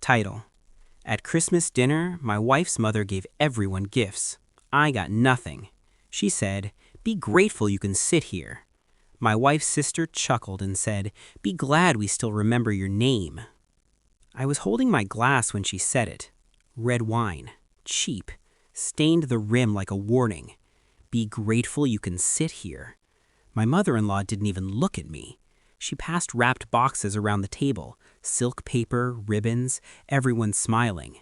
Title: At Christmas dinner, my wife's mother gave everyone gifts. I got nothing. She said, "Be grateful you can sit here." My wife's sister chuckled and said, "Be glad we still remember your name." I was holding my glass when she said it. Red wine, cheap, stained the rim like a warning. Be grateful you can sit here. My mother-in-law didn't even look at me. She passed wrapped boxes around the table, silk paper, ribbons, everyone smiling.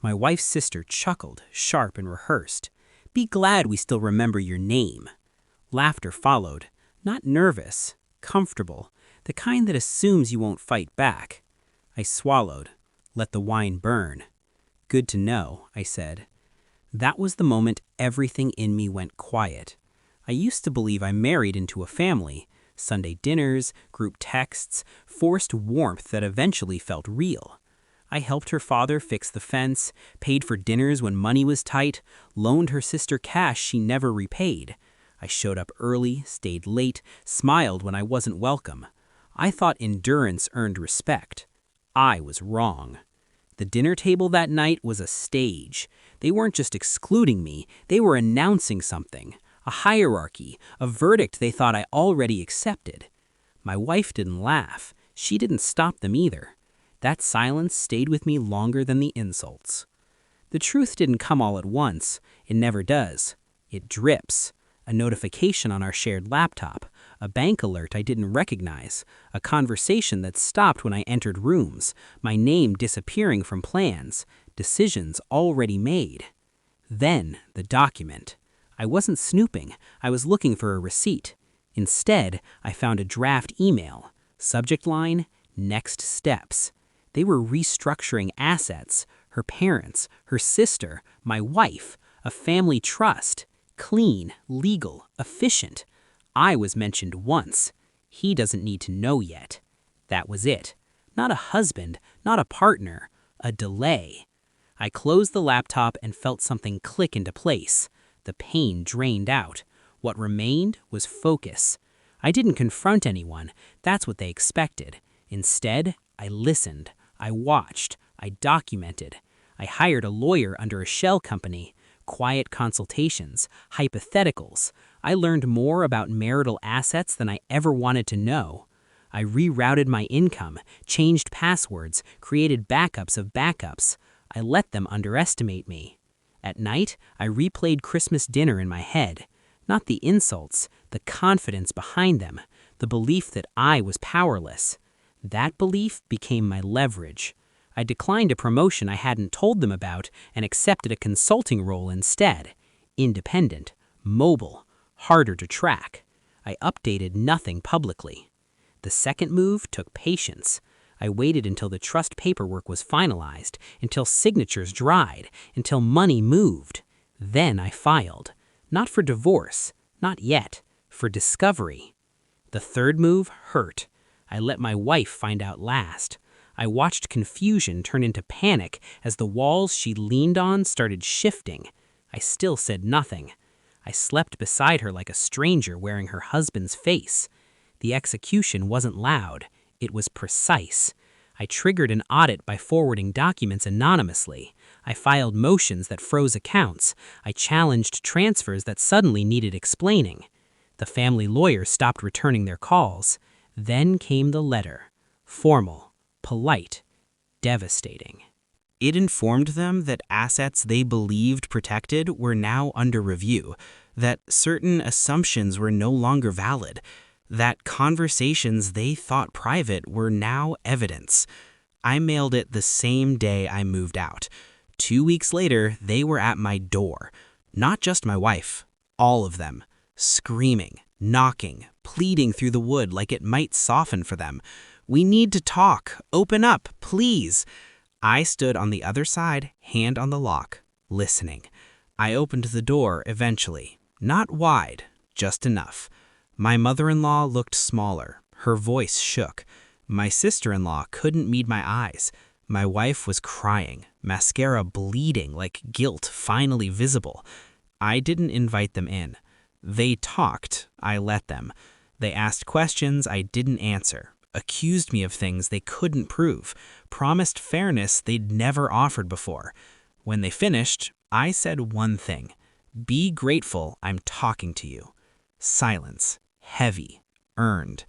My wife's sister chuckled, sharp and rehearsed. "Be glad we still remember your name." Laughter followed, not nervous, comfortable, the kind that assumes you won't fight back. I swallowed, let the wine burn. "Good to know," I said. That was the moment everything in me went quiet. I used to believe I married into a family. Sunday dinners, group texts, forced warmth that eventually felt real. I helped her father fix the fence, paid for dinners when money was tight, loaned her sister cash she never repaid. I showed up early, stayed late, smiled when I wasn't welcome. I thought endurance earned respect. I was wrong. The dinner table that night was a stage. They weren't just excluding me, they were announcing something. A hierarchy, a verdict they thought I already accepted. My wife didn't laugh. She didn't stop them either. That silence stayed with me longer than the insults. The truth didn't come all at once. It never does. It drips. A notification on our shared laptop, a bank alert I didn't recognize, a conversation that stopped when I entered rooms, my name disappearing from plans, decisions already made. Then the document. I wasn't snooping. I was looking for a receipt. Instead, I found a draft email. Subject line, "Next Steps." They were restructuring assets, her parents, her sister, my wife, a family trust. Clean, legal, efficient. I was mentioned once. He doesn't need to know yet. That was it. Not a husband, not a partner. A delay. I closed the laptop and felt something click into place. The pain drained out. What remained was focus. I didn't confront anyone. That's what they expected. Instead, I listened. I watched. I documented. I hired a lawyer under a shell company. Quiet consultations, hypotheticals. I learned more about marital assets than I ever wanted to know. I rerouted my income, changed passwords, created backups of backups. I let them underestimate me. At night, I replayed Christmas dinner in my head. Not the insults, the confidence behind them, the belief that I was powerless. That belief became my leverage. I declined a promotion I hadn't told them about and accepted a consulting role instead. Independent, mobile, harder to track. I updated nothing publicly. The second move took patience. I waited until the trust paperwork was finalized, until signatures dried, until money moved. Then I filed. Not for divorce, not yet, for discovery. The third move hurt. I let my wife find out last. I watched confusion turn into panic as the walls she leaned on started shifting. I still said nothing. I slept beside her like a stranger wearing her husband's face. The execution wasn't loud. It was precise. I triggered an audit by forwarding documents anonymously. I filed motions that froze accounts. I challenged transfers that suddenly needed explaining. The family lawyer stopped returning their calls. Then came the letter. Formal, polite, devastating. It informed them that assets they believed protected were now under review, that certain assumptions were no longer valid, that conversations they thought private were now evidence. I mailed it the same day I moved out. 2 weeks later, they were at my door. Not just my wife, all of them, screaming, knocking, pleading through the wood like it might soften for them. "We need to talk. Open up, please." I stood on the other side, hand on the lock, listening. I opened the door eventually. Not wide, just enough. My mother-in-law looked smaller. Her voice shook. My sister-in-law couldn't meet my eyes. My wife was crying, mascara bleeding like guilt finally visible. I didn't invite them in. They talked. I let them. They asked questions I didn't answer. accused me of things they couldn't prove, promised fairness they'd never offered before. When they finished, I said one thing: be grateful I'm talking to you. Silence. Heavy. Earned.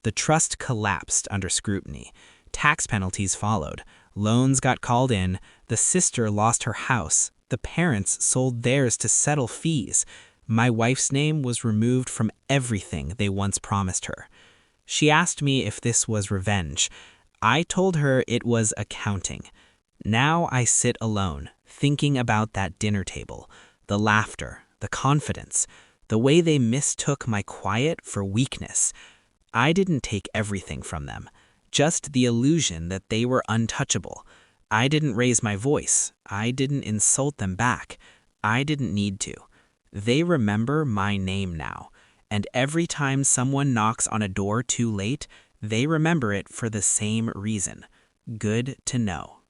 The trust collapsed under scrutiny. Tax penalties followed. Loans got called in. The sister lost her house. The parents sold theirs to settle fees. My wife's name was removed from everything they once promised her. She asked me if this was revenge. I told her it was accounting. Now I sit alone, thinking about that dinner table, the laughter, the confidence, the way they mistook my quiet for weakness. I didn't take everything from them, just the illusion that they were untouchable. I didn't raise my voice. I didn't insult them back. I didn't need to. They remember my name now, and every time someone knocks on a door too late, they remember it for the same reason. Good to know.